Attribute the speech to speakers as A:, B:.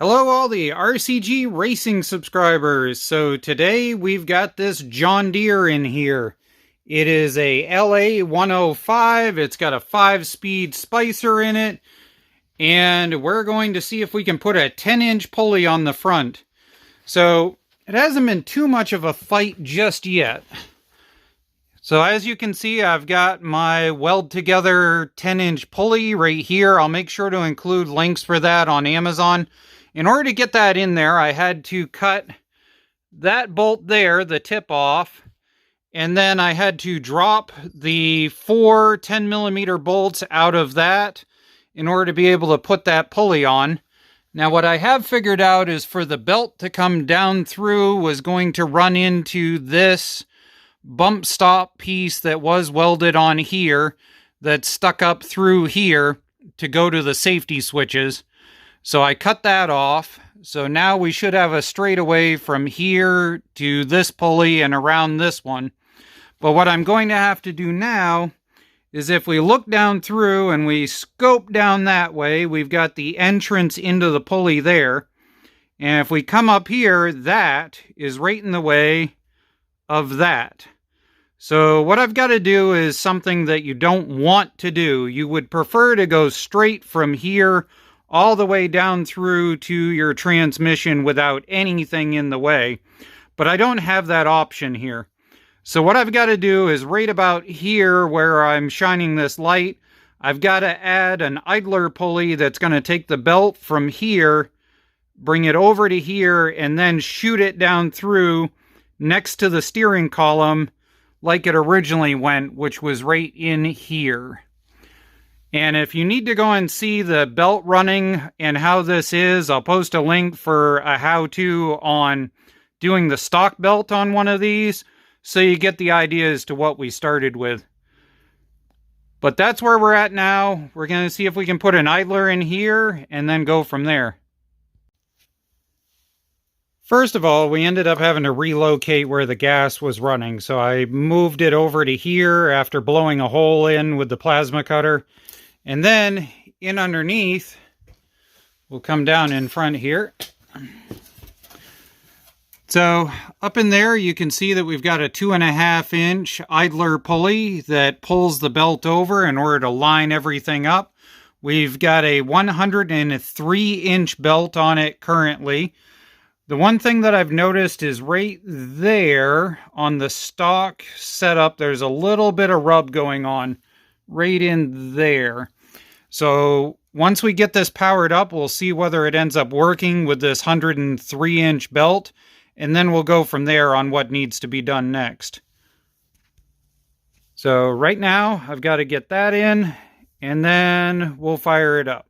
A: Hello all the RCG Racing subscribers. So today we've got this John Deere in here. It is a LA105. It's got a 5-speed spicer in it. And we're going to see if we can put a 10-inch pulley on the front. So it hasn't been too much of a fight just yet. So as you can see, I've got my weld together 10-inch pulley right here. I'll make sure to include links for that on Amazon. In order to get that in there, I had to cut that bolt there, the tip off, and then I had to drop the 4 10mm bolts out of that in order to be able to put that pulley on. Now what I have figured out is for the belt to come down through was going to run into this bump stop piece that was welded on here that stuck up through here to go to the safety switches. So I cut that off. So now we should have a straightaway from here to this pulley and around this one. But what I'm going to have to do now is if we look down through and we scope down that way, we've got the entrance into the pulley there. And if we come up here, that is right in the way of that. So what I've got to do is something that you don't want to do. You would prefer to go straight from here all the way down through to your transmission without anything in the way. But I don't have that option here. So what I've got to do is right about here where I'm shining this light, I've got to add an idler pulley that's going to take the belt from here, bring it over to here, and then shoot it down through next to the steering column like it originally went, which was right in here. And if you need to go and see the belt running and how this is, I'll post a link for a how-to on doing the stock belt on one of these, so you get the idea as to what we started with. But that's where we're at now. We're going to see if we can put an idler in here and then go from there. First of all, we ended up having to relocate where the gas was running, so I moved it over to here after blowing a hole in with the plasma cutter. And then in underneath, we'll come down in front here. So up in there, you can see that we've got a 2.5-inch idler pulley that pulls the belt over in order to line everything up. We've got a 103-inch belt on it currently. The one thing that I've noticed is right there on the stock setup, there's a little bit of rub going on right in there. So once we get this powered up, we'll see whether it ends up working with this 103-inch belt, and then we'll go from there on what needs to be done next. So right now, I've got to get that in, and then we'll fire it up.